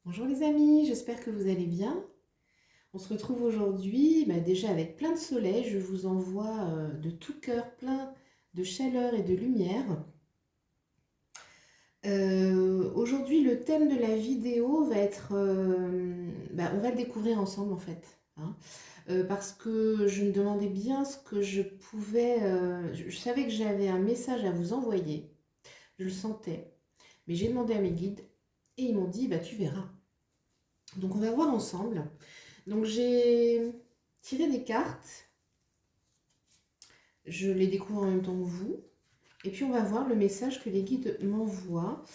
Bonjour les amis, j'espère que vous allez bien. On se retrouve aujourd'hui déjà avec plein de soleil. Je vous envoie de tout cœur plein de chaleur et de lumière. Aujourd'hui, le thème de la vidéo va être... on va le découvrir ensemble en fait, hein. Parce que je me demandais bien ce que je pouvais... je savais que j'avais un message à vous envoyer, je le sentais. Mais j'ai demandé à mes guides et ils m'ont dit, tu verras. Donc on va voir ensemble. Donc j'ai tiré des cartes, je les découvre en même temps que vous, et puis on va voir le message que les guides m'envoient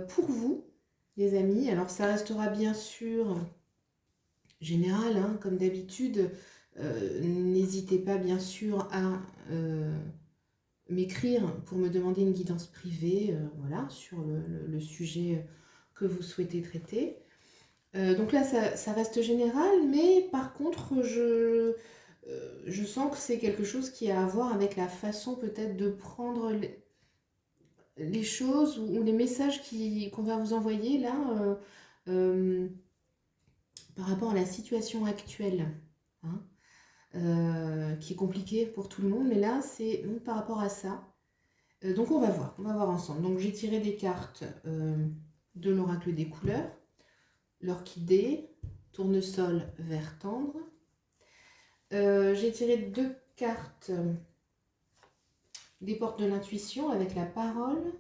pour vous, les amis. Alors ça restera bien sûr général, hein, comme d'habitude. N'hésitez pas bien sûr à m'écrire pour me demander une guidance privée, voilà, sur le sujet que vous souhaitez traiter. Donc là, ça reste général, mais par contre, je sens que c'est quelque chose qui a à voir avec la façon peut-être de prendre les choses ou les messages qu'on va vous envoyer là euh, par rapport à la situation actuelle, hein, qui est compliquée pour tout le monde, mais là, c'est par rapport à ça. Donc on va voir ensemble. Donc j'ai tiré des cartes de l'oracle des couleurs, l'orchidée, tournesol vert tendre. J'ai tiré deux cartes des portes de l'intuition avec la parole,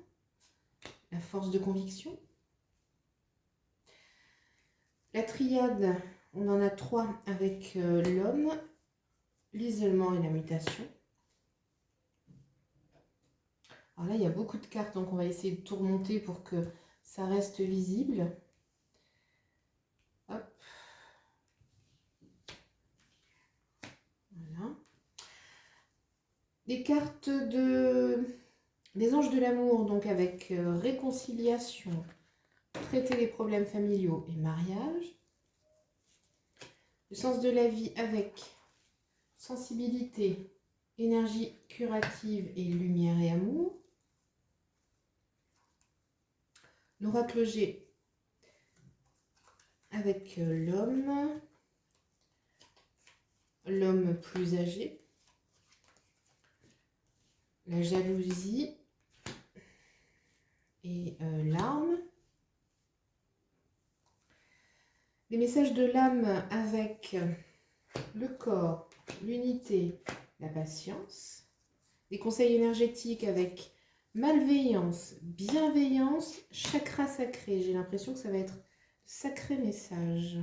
la force de conviction. La triade, on en a trois avec l'homme, l'isolement et la mutation. Alors là, il y a beaucoup de cartes, donc on va essayer de tout remonter pour que ça reste visible. Hop. Voilà. Les cartes des anges de l'amour, donc avec réconciliation, traiter les problèmes familiaux et mariage. Le sens de la vie avec sensibilité, énergie curative et lumière et amour. L'oracle G avec l'homme plus âgé. La jalousie et l'arme. Les messages de l'âme avec le corps, l'unité, la patience. Les conseils énergétiques avec malveillance, bienveillance, chakra sacré. J'ai l'impression que ça va être sacré message.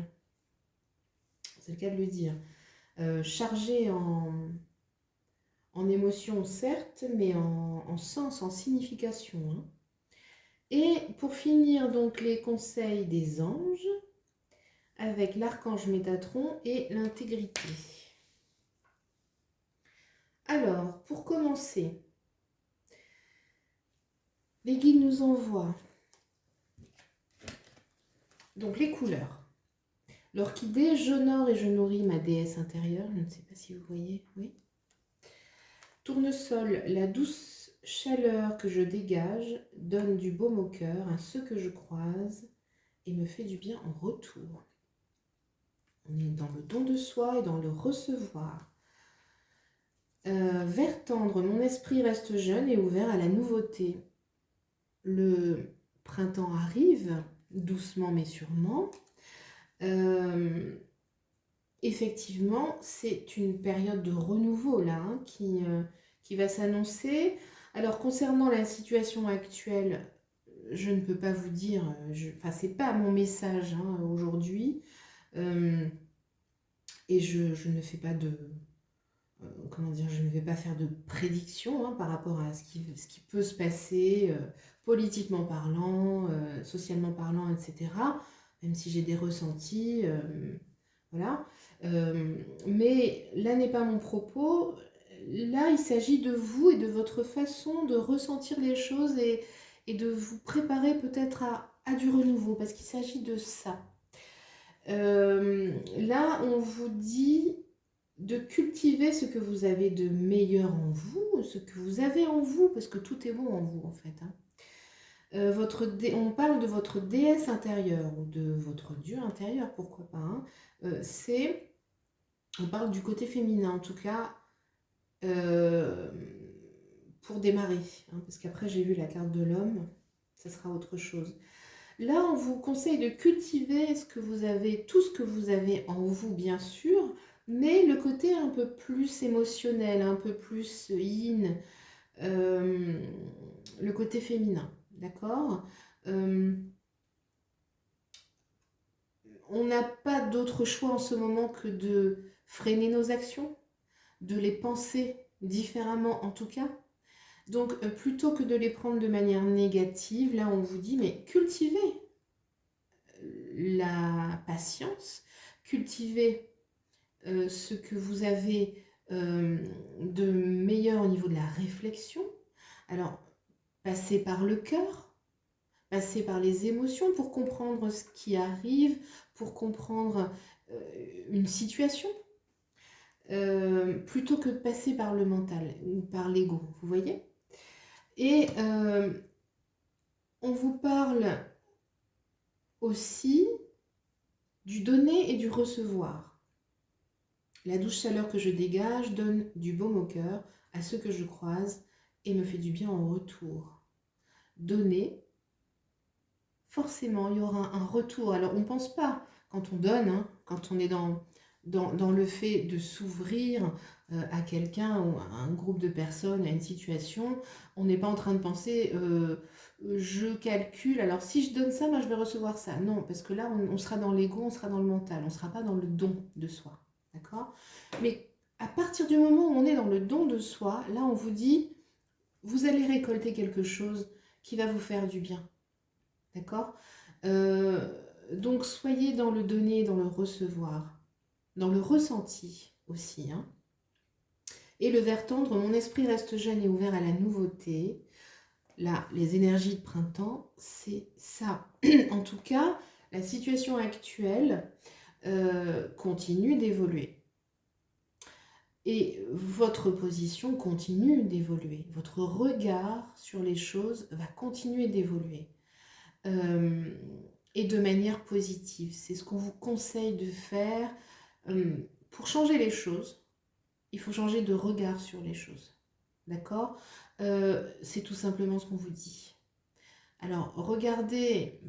C'est le cas de le dire. Chargé en émotion, certes, mais en sens, en signification, hein. Et pour finir, donc, les conseils des anges avec l'archange Métatron et l'intégrité. Alors, pour commencer, les guides nous envoient donc les couleurs. L'orchidée, j'honore et je nourris ma déesse intérieure. Je ne sais pas si vous voyez, oui. Tournesol, la douce chaleur que je dégage donne du baume au cœur à ceux que je croise et me fait du bien en retour. On est dans le don de soi et dans le recevoir. Vert tendre, mon esprit reste jeune et ouvert à la nouveauté. Le printemps arrive, doucement mais sûrement. Effectivement, c'est une période de renouveau là, hein, qui va s'annoncer. Alors concernant la situation actuelle, je ne peux pas vous dire, enfin c'est pas mon message, hein, aujourd'hui, et je ne fais pas de, comment dire, je ne vais pas faire de prédiction, hein, par rapport à ce qui peut se passer, politiquement parlant, socialement parlant, etc. Même si j'ai des ressentis, voilà. Mais là n'est pas mon propos. Là, il s'agit de vous et de votre façon de ressentir les choses et de vous préparer peut-être à du renouveau, parce qu'il s'agit de ça. Là, on vous dit de cultiver ce que vous avez de meilleur en vous, ce que vous avez en vous, parce que tout est bon en vous en fait, hein. On parle de votre déesse intérieure ou de votre dieu intérieur, pourquoi pas. Hein. On parle du côté féminin, en tout cas, euh, pour démarrer. Hein, parce qu'après, j'ai vu la carte de l'homme, ça sera autre chose. Là, on vous conseille de cultiver tout ce que vous avez en vous, bien sûr, mais le côté un peu plus émotionnel, un peu plus yin, le côté féminin, d'accord. On n'a pas d'autre choix en ce moment que de freiner nos actions, de les penser différemment en tout cas. Donc, plutôt que de les prendre de manière négative, là, on vous dit, mais cultivez la patience, cultivez ce que vous avez de meilleur au niveau de la réflexion. Alors, passez par le cœur, passez par les émotions pour comprendre ce qui arrive, pour comprendre une situation, plutôt que de passer par le mental ou par l'ego, vous voyez. Et on vous parle aussi du donner et du recevoir. La douce chaleur que je dégage donne du baume au cœur à ceux que je croise et me fait du bien en retour. Donner, forcément, il y aura un retour. Alors, on ne pense pas, quand on donne, hein, quand on est dans le fait de s'ouvrir à quelqu'un ou à un groupe de personnes, à une situation, on n'est pas en train de penser je calcule, alors si je donne ça, moi je vais recevoir ça. Non, parce que là, on sera dans l'ego, on sera dans le mental, on ne sera pas dans le don de soi. D'accord? Mais à partir du moment où on est dans le don de soi, là, on vous dit, vous allez récolter quelque chose qui va vous faire du bien. D'accord? Donc, soyez dans le donner, dans le recevoir, dans le ressenti aussi. Hein. Et le vers tendre, mon esprit reste jeune et ouvert à la nouveauté. Là, les énergies de printemps, c'est ça. En tout cas, la situation actuelle continue d'évoluer. Et votre position continue d'évoluer. Votre regard sur les choses va continuer d'évoluer. Et de manière positive. C'est ce qu'on vous conseille de faire. Pour changer les choses, il faut changer de regard sur les choses. D'accord? C'est tout simplement ce qu'on vous dit. Alors, regardez,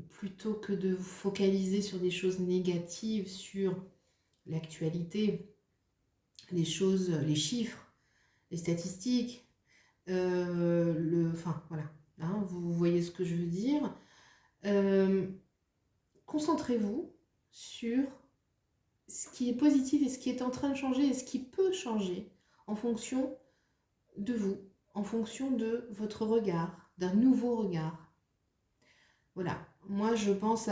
plutôt que de vous focaliser sur des choses négatives, sur l'actualité, les choses, les chiffres, les statistiques, enfin, voilà, hein, vous voyez ce que je veux dire. Concentrez-vous sur ce qui est positif et ce qui est en train de changer et ce qui peut changer en fonction de vous, en fonction de votre regard, d'un nouveau regard. Voilà, moi je pense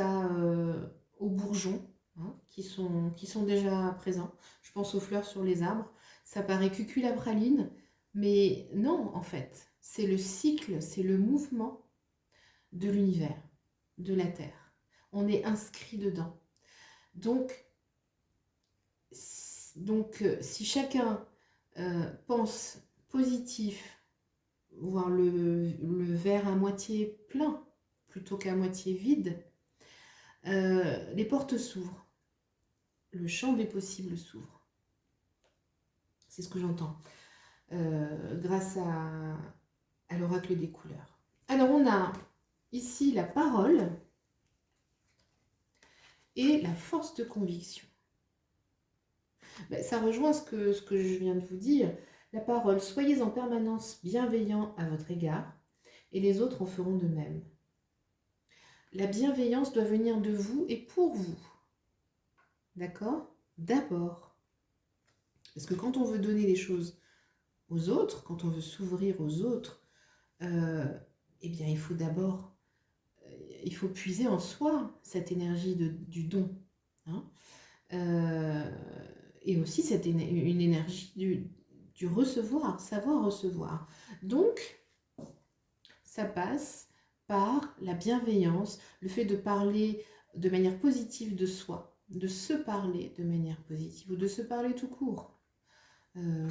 aux bourgeons hein, qui sont déjà présents. Je pense aux fleurs sur les arbres. Ça paraît cuculapraline, mais non en fait. C'est le cycle, c'est le mouvement de l'univers, de la Terre. On est inscrit dedans. Donc si chacun pense positif, voir le verre à moitié plein plutôt qu'à moitié vide, les portes s'ouvrent. Le champ des possibles s'ouvre. C'est ce que j'entends grâce à l'oracle des couleurs. Alors on a ici la parole et la force de conviction. Ben, ça rejoint ce que je viens de vous dire. La parole, soyez en permanence bienveillant à votre égard et les autres en feront de même. La bienveillance doit venir de vous et pour vous. D'accord? D'abord. Parce que quand on veut donner des choses aux autres, quand on veut s'ouvrir aux autres, eh bien il faut d'abord, il faut puiser en soi cette énergie du don. Hein, et aussi une énergie du recevoir, savoir recevoir. Donc, ça passe par la bienveillance, le fait de parler de manière positive de soi, de se parler de manière positive ou de se parler tout court.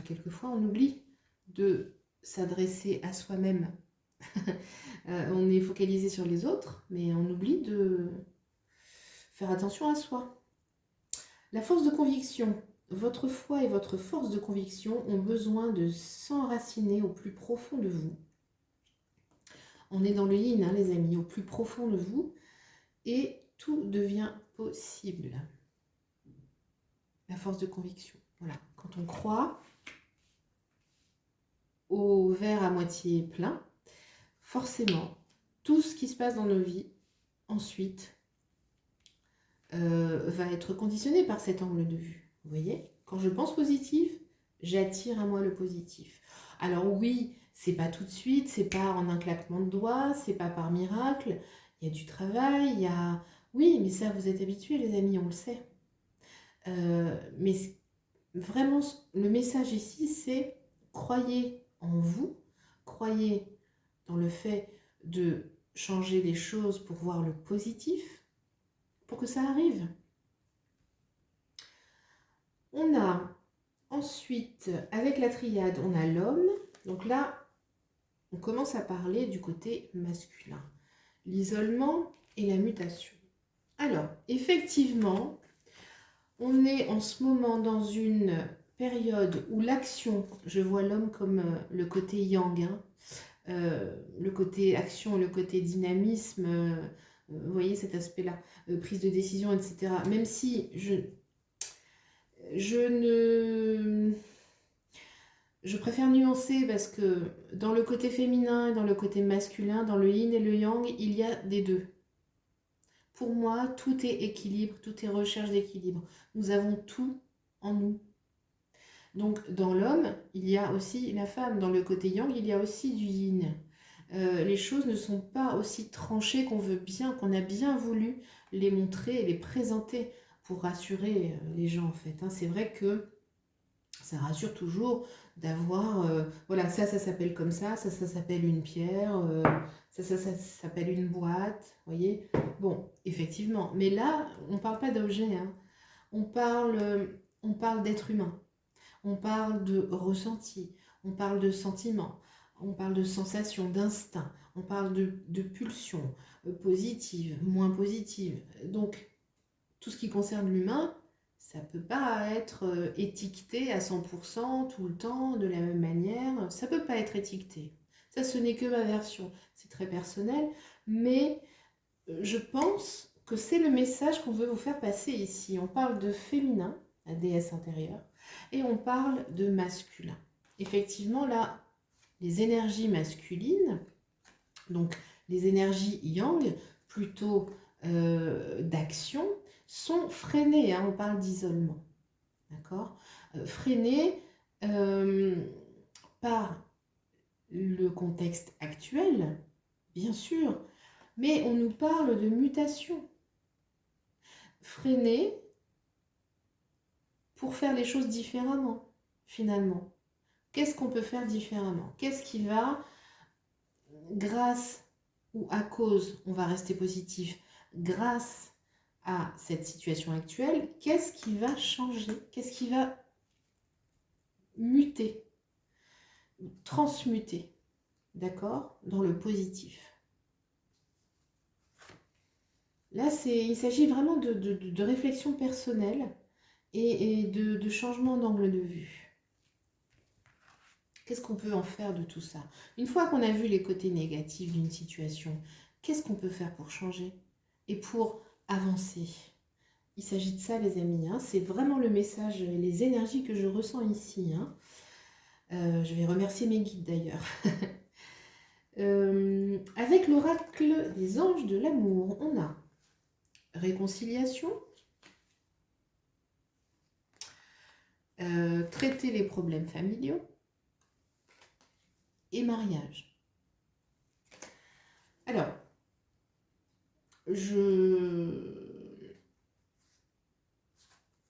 Quelquefois, on oublie de s'adresser à soi-même. On est focalisé sur les autres, mais on oublie de faire attention à soi. La force de conviction. Votre foi et votre force de conviction ont besoin de s'enraciner au plus profond de vous. On est dans le yin, hein, les amis, au plus profond de vous, et tout devient possible. La force de conviction. Voilà. Quand on croit au verre à moitié plein, forcément, tout ce qui se passe dans nos vies, ensuite, va être conditionné par cet angle de vue. Vous voyez? Quand je pense positif, j'attire à moi le positif. Alors oui, c'est pas tout de suite, c'est pas en un claquement de doigts, c'est pas par miracle. Il y a du travail, il y a... Oui, mais ça, vous êtes habitués, les amis, on le sait. Mais vraiment, le message ici, c'est croyez en vous, croyez dans le fait de changer les choses pour voir le positif, pour que ça arrive. On a ensuite, avec la triade, on a l'homme. Donc là, on commence à parler du côté masculin. L'isolement et la mutation. Alors, effectivement, on est en ce moment dans une période où l'action, je vois l'homme comme le côté yang, hein, le côté action, le côté dynamisme, vous voyez cet aspect-là, prise de décision, etc. Même si je préfère nuancer parce que dans le côté féminin et dans le côté masculin, dans le yin et le yang, il y a des deux. Pour moi, tout est équilibre, tout est recherche d'équilibre. Nous avons tout en nous. Donc, dans l'homme, il y a aussi la femme. Dans le côté yang, il y a aussi du yin. Les choses ne sont pas aussi tranchées qu'on veut bien, qu'on a bien voulu les montrer et les présenter pour rassurer les gens, en fait. Hein. C'est vrai que ça rassure toujours d'avoir, voilà, ça s'appelle comme ça s'appelle une pierre, ça s'appelle une boîte, vous voyez. Bon, effectivement, mais là, on ne parle pas d'objet, hein. On parle d'être humain, on parle de ressenti, on parle de sentiments, on parle de sensations, d'instinct, on parle de pulsions positives, moins positives. Donc, tout ce qui concerne l'humain, ça ne peut pas être étiqueté à 100% tout le temps, de la même manière. Ça ne peut pas être étiqueté. Ça, ce n'est que ma version. C'est très personnel, mais je pense que c'est le message qu'on veut vous faire passer ici. On parle de féminin, la déesse intérieure, et on parle de masculin. Effectivement, là, les énergies masculines, donc les énergies yang, plutôt d'action, sont freinées, hein, on parle d'isolement, d'accord, freinées par le contexte actuel, bien sûr, mais on nous parle de mutation, freinées pour faire les choses différemment, finalement. Qu'est-ce qu'on peut faire différemment? Qu'est-ce qui va, grâce ou à cause, on va rester positif, grâce à cette situation actuelle, qu'est-ce qui va changer? Qu'est-ce qui va muter, transmuter, d'accord, dans le positif? Là, il s'agit vraiment de réflexion personnelle et de changement d'angle de vue. Qu'est-ce qu'on peut en faire de tout ça? Une fois qu'on a vu les côtés négatifs d'une situation, qu'est-ce qu'on peut faire pour changer et pour avancer? Il s'agit de ça, les amis. Hein. C'est vraiment le message et les énergies que je ressens ici. Hein. Je vais remercier mes guides d'ailleurs. Avec l'oracle des anges de l'amour, on a réconciliation, traiter les problèmes familiaux et mariage. Alors, je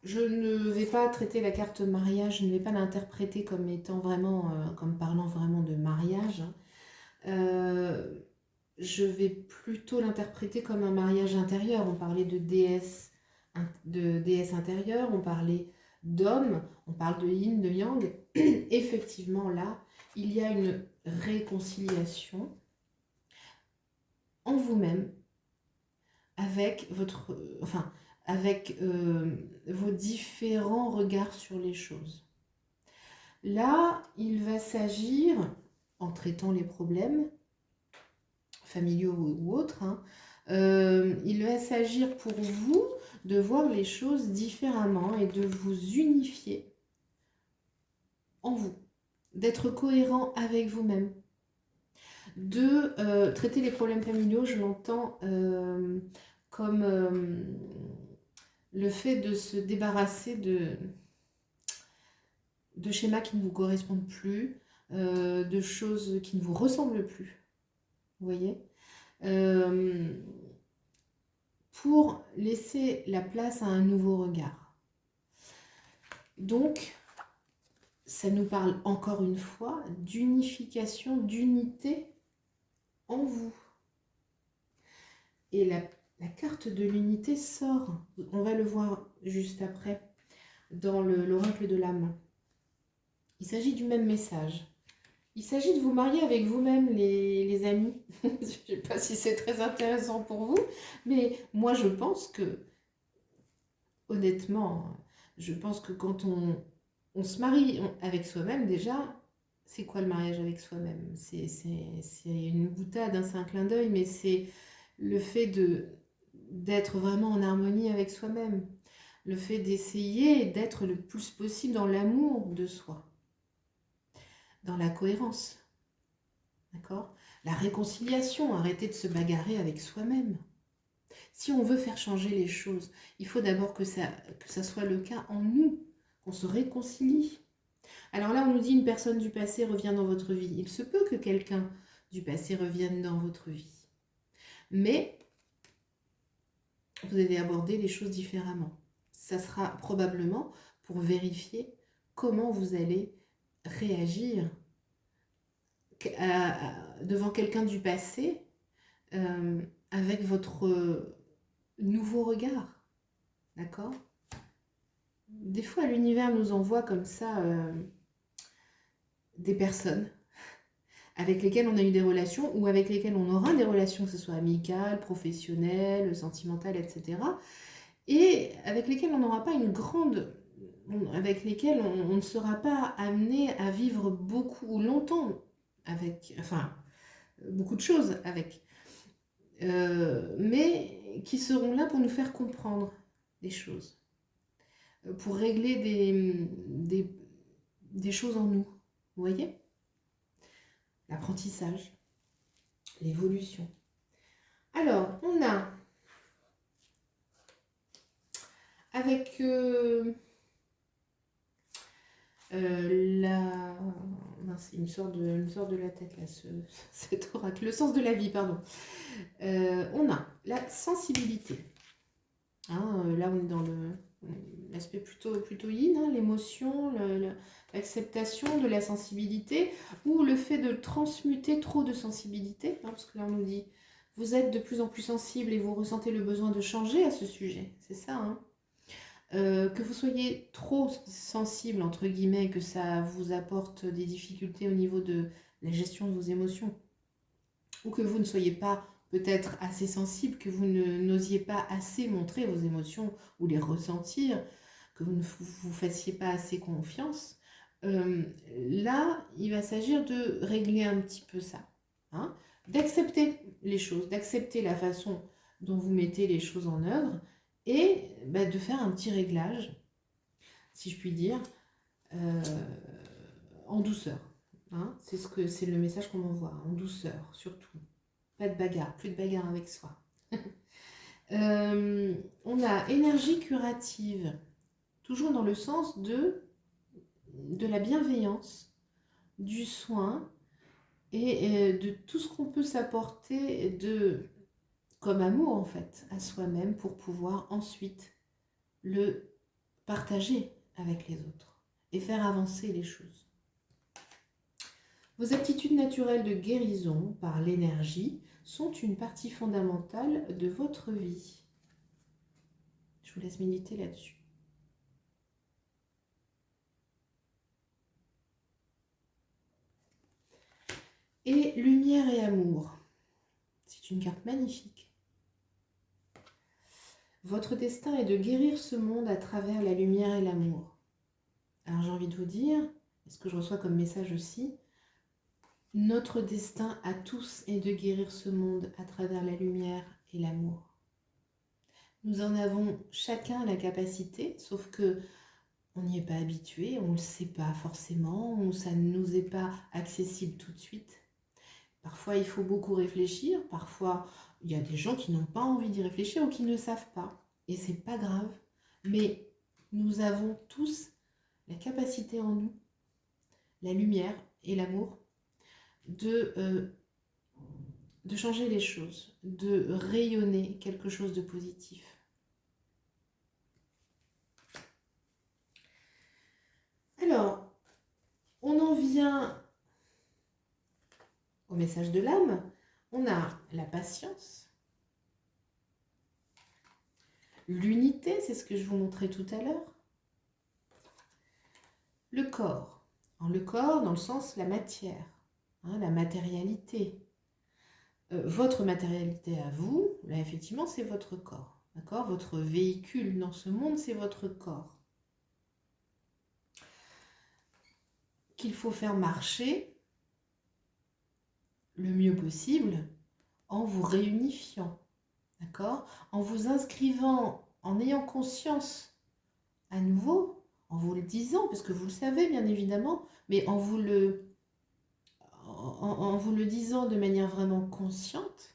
ne vais pas traiter la carte mariage, je ne vais pas l'interpréter comme étant vraiment, comme parlant vraiment de mariage. Je vais plutôt l'interpréter comme un mariage intérieur. On parlait de déesse intérieure, on parlait d'homme, on parle de yin, de yang. Effectivement, là, il y a une réconciliation en vous-même avec avec vos différents regards sur les choses. Là, il va s'agir, en traitant les problèmes familiaux ou autres, hein, il va s'agir pour vous de voir les choses différemment et de vous unifier en vous, d'être cohérent avec vous-même, de traiter les problèmes familiaux, je l'entends comme le fait de se débarrasser de schémas qui ne vous correspondent plus, de choses qui ne vous ressemblent plus, vous voyez, pour laisser la place à un nouveau regard. Donc, ça nous parle encore une fois d'unification, d'unité en vous. Et la carte de l'unité sort, on va le voir juste après, dans l'oracle de l'âme. Il s'agit du même message. Il s'agit de vous marier avec vous-même, les amis. Je ne sais pas si c'est très intéressant pour vous, mais moi je pense que, honnêtement, je pense que quand on se marie avec soi-même, déjà, c'est quoi le mariage avec soi-même? C'est une boutade, hein, c'est un clin d'œil, mais c'est le fait d'être vraiment en harmonie avec soi-même. Le fait d'essayer d'être le plus possible dans l'amour de soi, dans la cohérence. D'accord? La réconciliation, arrêter de se bagarrer avec soi-même. Si on veut faire changer les choses, il faut d'abord que ça soit le cas en nous, qu'on se réconcilie. Alors là, on nous dit une personne du passé revient dans votre vie. Il se peut que quelqu'un du passé revienne dans votre vie. Mais vous allez aborder les choses différemment. Ça sera probablement pour vérifier comment vous allez réagir devant quelqu'un du passé avec votre nouveau regard. D'accord? Des fois, l'univers nous envoie comme ça des personnes avec lesquelles on a eu des relations ou avec lesquelles on aura des relations, que ce soit amicales, professionnelles, sentimentales, etc. Et avec lesquelles on n'aura pas une grande... avec lesquelles on ne sera pas amené à vivre beaucoup ou longtemps avec... Enfin, beaucoup de choses avec. Mais qui seront là pour nous faire comprendre des choses. Pour régler des choses en nous. Vous voyez? L'apprentissage, l'évolution. Alors, on a avec mince, il me sort de la tête là, cet oracle, le sens de la vie, pardon. On a la sensibilité. Hein, là, on est dans l'aspect plutôt yin, hein, l'émotion, l'acceptation de la sensibilité, ou le fait de transmuter trop de sensibilité, hein, parce que là on nous dit, vous êtes de plus en plus sensible et vous ressentez le besoin de changer à ce sujet, c'est ça, hein. Que vous soyez trop sensible, entre guillemets, que ça vous apporte des difficultés au niveau de la gestion de vos émotions, ou que vous ne soyez pas peut-être assez sensible, que vous n'osiez pas assez montrer vos émotions ou les ressentir, que vous ne vous fassiez pas assez confiance, là, il va s'agir de régler un petit peu ça, hein, d'accepter les choses, d'accepter la façon dont vous mettez les choses en œuvre et de faire un petit réglage, si je puis dire, en douceur. Hein, c'est le message qu'on m'envoie, en douceur surtout. Pas de bagarre, plus de bagarre avec soi. On a énergie curative, toujours dans le sens de la bienveillance, du soin et de tout ce qu'on peut s'apporter comme amour en fait à soi-même pour pouvoir ensuite le partager avec les autres et faire avancer les choses. Vos aptitudes naturelles de guérison par l'énergie sont une partie fondamentale de votre vie. Je vous laisse méditer là-dessus. Et lumière et amour. Si C'est une carte magnifique. Votre destin est de guérir ce monde à travers la lumière et l'amour. Alors j'ai envie de vous dire, et ce que je reçois comme message aussi, notre destin à tous est de guérir ce monde à travers la lumière et l'amour. Nous en avons chacun la capacité, sauf que on n'y est pas habitué, on ne le sait pas forcément, ou ça ne nous est pas accessible tout de suite. Parfois, il faut beaucoup réfléchir, parfois, il y a des gens qui n'ont pas envie d'y réfléchir ou qui ne savent pas. Et c'est pas grave, mais nous avons tous la capacité en nous, la lumière et l'amour, de changer les choses, de rayonner quelque chose de positif. Alors, on en vient au message de l'âme. On a la patience, l'unité, c'est ce que je vous montrais tout à l'heure, le corps. Alors, le corps dans le sens la matière, hein, la matérialité. Votre matérialité à vous, là effectivement, c'est votre corps. D'accord ? Votre véhicule dans ce monde, c'est votre corps. Qu'il faut faire marcher le mieux possible en vous réunifiant. D'accord ? En vous inscrivant, en ayant conscience à nouveau, en vous le disant, parce que vous le savez bien évidemment, mais en vous le disant de manière vraiment consciente,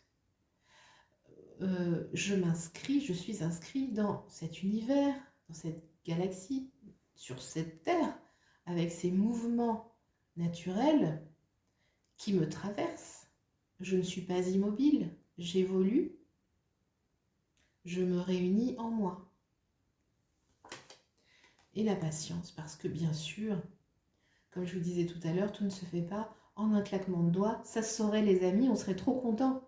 je m'inscris, je suis inscrit dans cet univers, dans cette galaxie, sur cette terre, avec ces mouvements naturels qui me traversent. Je ne suis pas immobile, j'évolue, je me réunis en moi. Et la patience, parce que bien sûr, comme je vous disais tout à l'heure, tout ne se fait pas en un claquement de doigts. Ça se saurait les amis, on serait trop contents.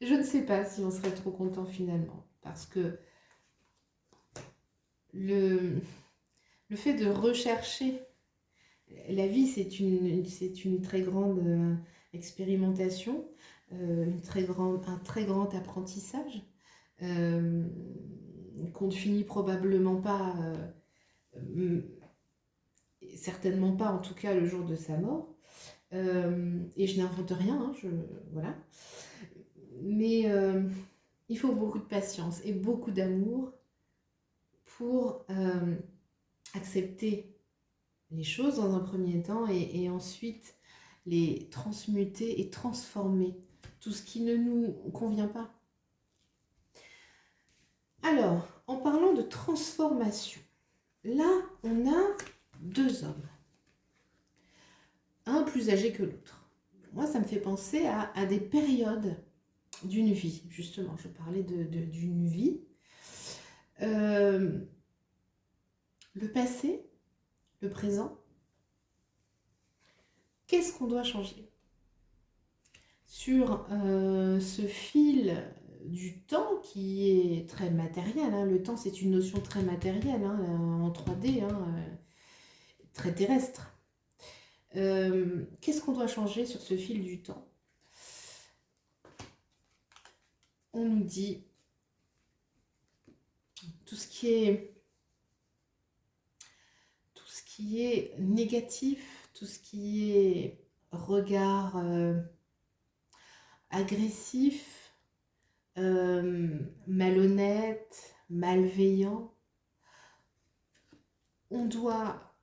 Je ne sais pas si on serait trop contents finalement, parce que le fait de rechercher, la vie c'est une très grande expérimentation, un très grand apprentissage, qu'on ne finit probablement pas, certainement pas en tout cas le jour de sa mort, et je n'invente rien, hein, voilà. Mais il faut beaucoup de patience et beaucoup d'amour pour accepter les choses dans un premier temps et ensuite les transmuter et transformer tout ce qui ne nous convient pas. Alors, en parlant de transformation, là, on a deux hommes, un plus âgé que l'autre. Moi, ça me fait penser à des périodes d'une vie, justement. Je parlais d'une vie. Le passé, le présent, qu'est-ce qu'on doit changer sur ce fil du temps qui est très matériel, hein. Le temps, c'est une notion très matérielle, hein, en 3D, hein, très terrestre. Qu'est-ce qu'on doit changer sur ce fil du temps? On nous dit tout ce qui est négatif, tout ce qui est regard agressif, malhonnête, malveillant, on doit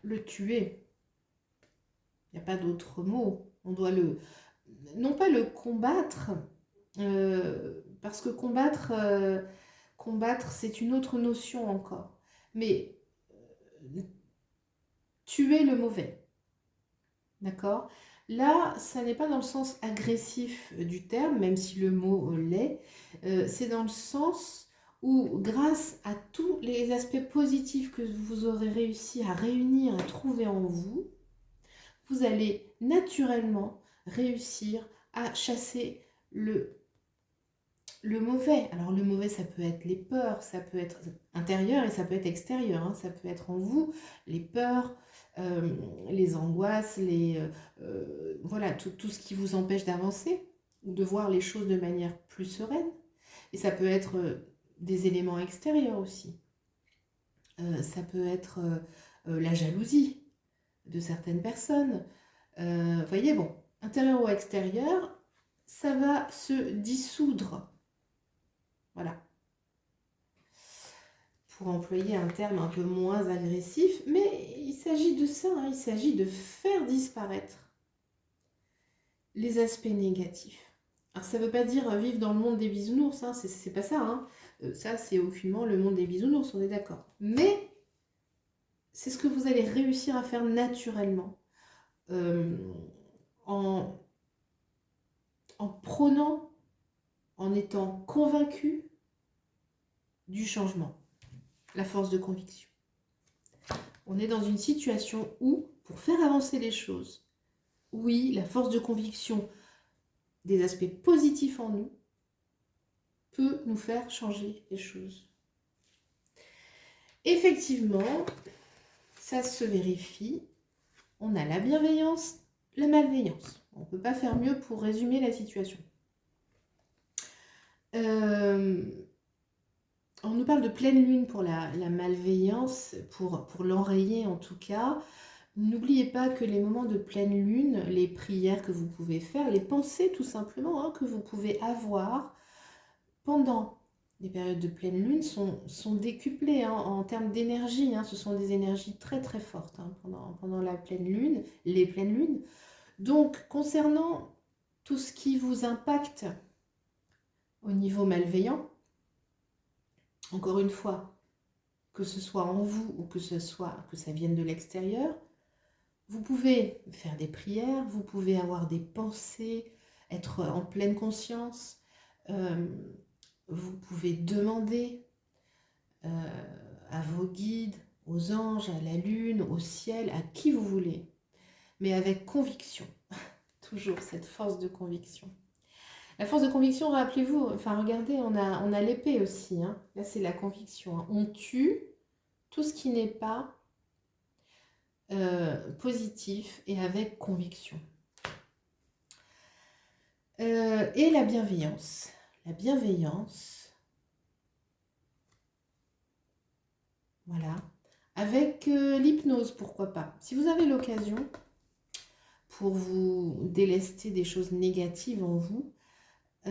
le tuer. Il n'y a pas d'autre mot. On doit non pas le combattre, parce que combattre, c'est une autre notion encore. Mais tuer le mauvais. D'accord ? Là, ça n'est pas dans le sens agressif du terme, même si le mot l'est. C'est dans le sens où, grâce à tous les aspects positifs que vous aurez réussi à réunir, à trouver en vous, vous allez naturellement réussir à chasser le mauvais. Alors le mauvais, ça peut être les peurs, ça peut être intérieur et ça peut être extérieur, hein. Ça peut être en vous, les peurs, les angoisses, voilà, tout ce qui vous empêche d'avancer. ou de voir les choses de manière plus sereine. Et ça peut être des éléments extérieurs aussi. Ça peut être la jalousie de certaines personnes. Vous voyez, bon, intérieur ou extérieur, ça va se dissoudre. Voilà. Pour employer un terme un peu moins agressif, mais il s'agit de ça, hein, il s'agit de faire disparaître les aspects négatifs. Alors ça ne veut pas dire vivre dans le monde des bisounours, hein, c'est pas ça. Hein. Ça, c'est aucunement le monde des bisounours, on est d'accord. Mais c'est ce que vous allez réussir à faire naturellement. En prônant, en étant convaincu du changement. La force de conviction. On est dans une situation où, pour faire avancer les choses, oui, la force de conviction des aspects positifs en nous peut nous faire changer les choses. Effectivement, ça se vérifie. On a la bienveillance, la malveillance. On ne peut pas faire mieux pour résumer la situation. On nous parle de pleine lune pour la malveillance, pour l'enrayer en tout cas. N'oubliez pas que les moments de pleine lune, les prières que vous pouvez faire, les pensées tout simplement que vous pouvez avoir pendant les périodes de pleine lune sont décuplées en termes d'énergie. Ce sont des énergies très très fortes pendant la pleine lune, les pleines lunes. Donc concernant tout ce qui vous impacte au niveau malveillant, encore une fois, que ce soit en vous ou que ça vienne de l'extérieur, vous pouvez faire des prières, vous pouvez avoir des pensées, être en pleine conscience, vous pouvez demander à vos guides, aux anges, à la lune, au ciel, à qui vous voulez, mais avec conviction, toujours cette force de conviction. La force de conviction, rappelez-vous, enfin regardez, on a l'épée aussi, là c'est la conviction, on tue tout ce qui n'est pas positif et avec conviction. Et la bienveillance. La bienveillance, voilà, avec l'hypnose, pourquoi pas. Si vous avez l'occasion, pour vous délester des choses négatives en vous,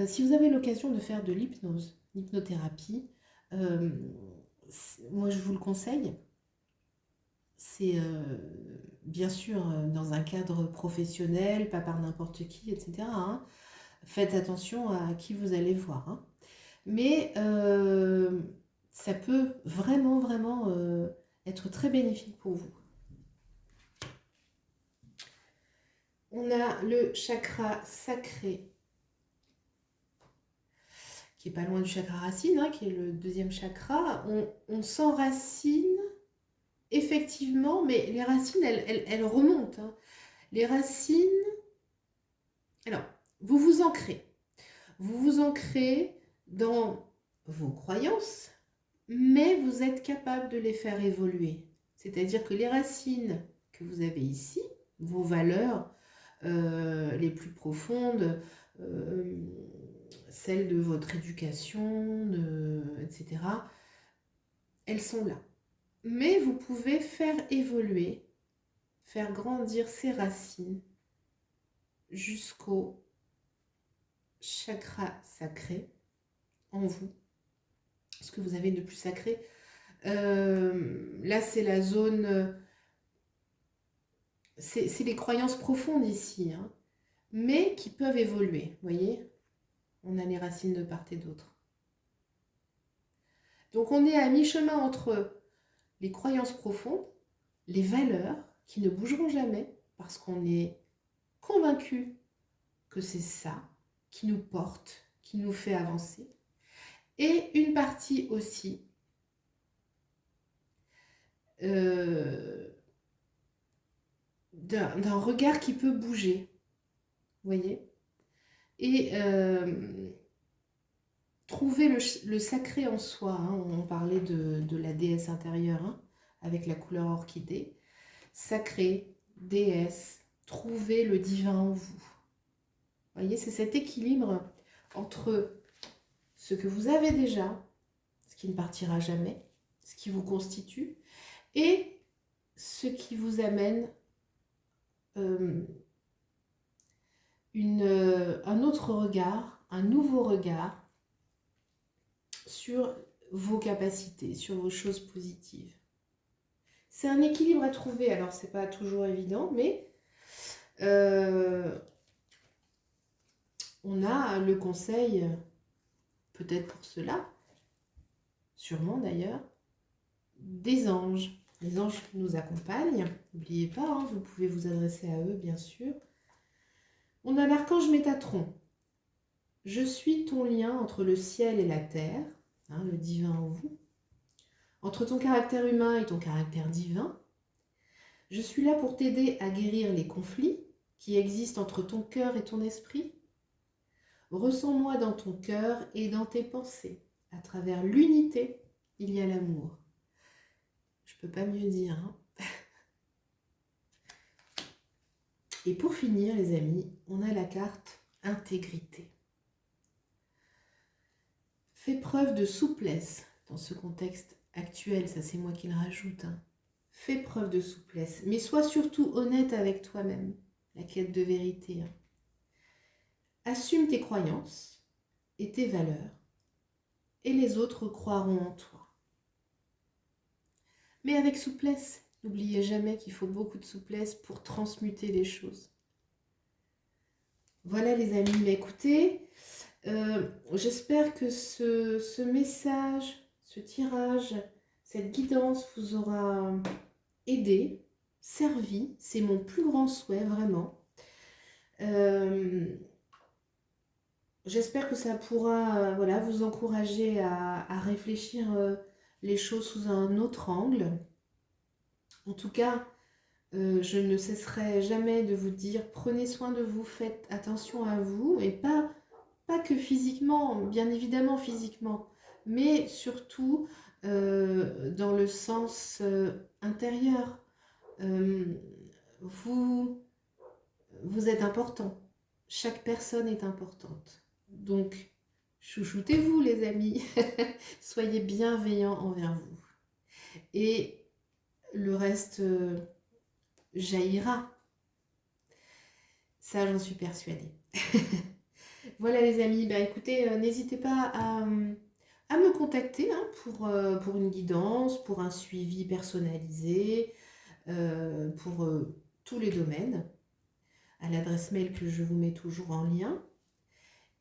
si vous avez l'occasion de faire de l'hypnose, l'hypnothérapie, moi je vous le conseille. C'est bien sûr dans un cadre professionnel, pas par n'importe qui, etc. Faites attention à qui vous allez voir. Mais ça peut vraiment, vraiment être très bénéfique pour vous. On a le chakra sacré, qui est pas loin du chakra racine, qui est le deuxième chakra. On s'enracine, effectivement, mais les racines, elles remontent. Les racines... Alors, vous vous ancrez. Vous vous ancrez dans vos croyances, mais vous êtes capable de les faire évoluer. C'est-à-dire que les racines que vous avez ici, vos valeurs les plus profondes, celles de votre éducation, etc., elles sont là. Mais vous pouvez faire évoluer, faire grandir ces racines jusqu'au chakra sacré en vous. Ce que vous avez de plus sacré. Là, c'est la zone... c'est les croyances profondes ici, mais qui peuvent évoluer. Vous voyez, on a les racines de part et d'autre. Donc, on est à mi-chemin entre les croyances profondes, les valeurs qui ne bougeront jamais parce qu'on est convaincu que c'est ça qui nous porte, qui nous fait avancer. Et une partie aussi d'un regard qui peut bouger, vous voyez, et trouver le sacré en soi. On parlait de la déesse intérieure avec la couleur orchidée. Sacré, déesse, trouver le divin en vous. Vous voyez, c'est cet équilibre entre ce que vous avez déjà, ce qui ne partira jamais, ce qui vous constitue, et ce qui vous amène euh, un autre regard, un nouveau regard sur vos capacités, sur vos choses positives. C'est un équilibre à trouver, alors c'est pas toujours évident, mais on a le conseil, peut-être pour cela, sûrement d'ailleurs, des anges. Les anges nous accompagnent, n'oubliez pas, hein, vous pouvez vous adresser à eux, bien sûr. On a l'archange Métatron. Je suis ton lien entre le ciel et la terre, hein, le divin en vous, entre ton caractère humain et ton caractère divin. Je suis là pour t'aider à guérir les conflits qui existent entre ton cœur et ton esprit. Ressens-moi dans ton cœur et dans tes pensées. À travers l'unité, il y a l'amour. Je peux pas mieux dire, hein. Et pour finir, les amis, on a la carte intégrité. Fais preuve de souplesse dans ce contexte actuel, ça c'est moi qui le rajoute, hein. Fais preuve de souplesse, mais sois surtout honnête avec toi-même, la quête de vérité, hein. Assume tes croyances et tes valeurs, et les autres croiront en toi. Mais avec souplesse, n'oubliez jamais qu'il faut beaucoup de souplesse pour transmuter les choses. Voilà les amis, mais écoutez, j'espère que ce message, ce tirage, cette guidance vous aura aidé, servi. C'est mon plus grand souhait, vraiment. J'espère que ça pourra voilà, vous encourager à réfléchir les choses sous un autre angle. En tout cas, je ne cesserai jamais de vous dire, prenez soin de vous, faites attention à vous, et pas que physiquement, bien évidemment physiquement, mais surtout dans le sens intérieur. Vous, vous êtes important. Chaque personne est importante. Donc, chouchoutez-vous les amis. Soyez bienveillants envers vous. Et le reste jaillira. Ça, j'en suis persuadée. Voilà les amis, bah, écoutez, n'hésitez pas à me contacter hein, pour une guidance, pour un suivi personnalisé, pour tous les domaines, à l'adresse mail que je vous mets toujours en lien.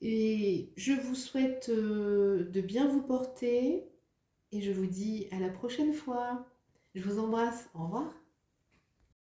Et je vous souhaite de bien vous porter et je vous dis à la prochaine fois. Je vous embrasse, au revoir.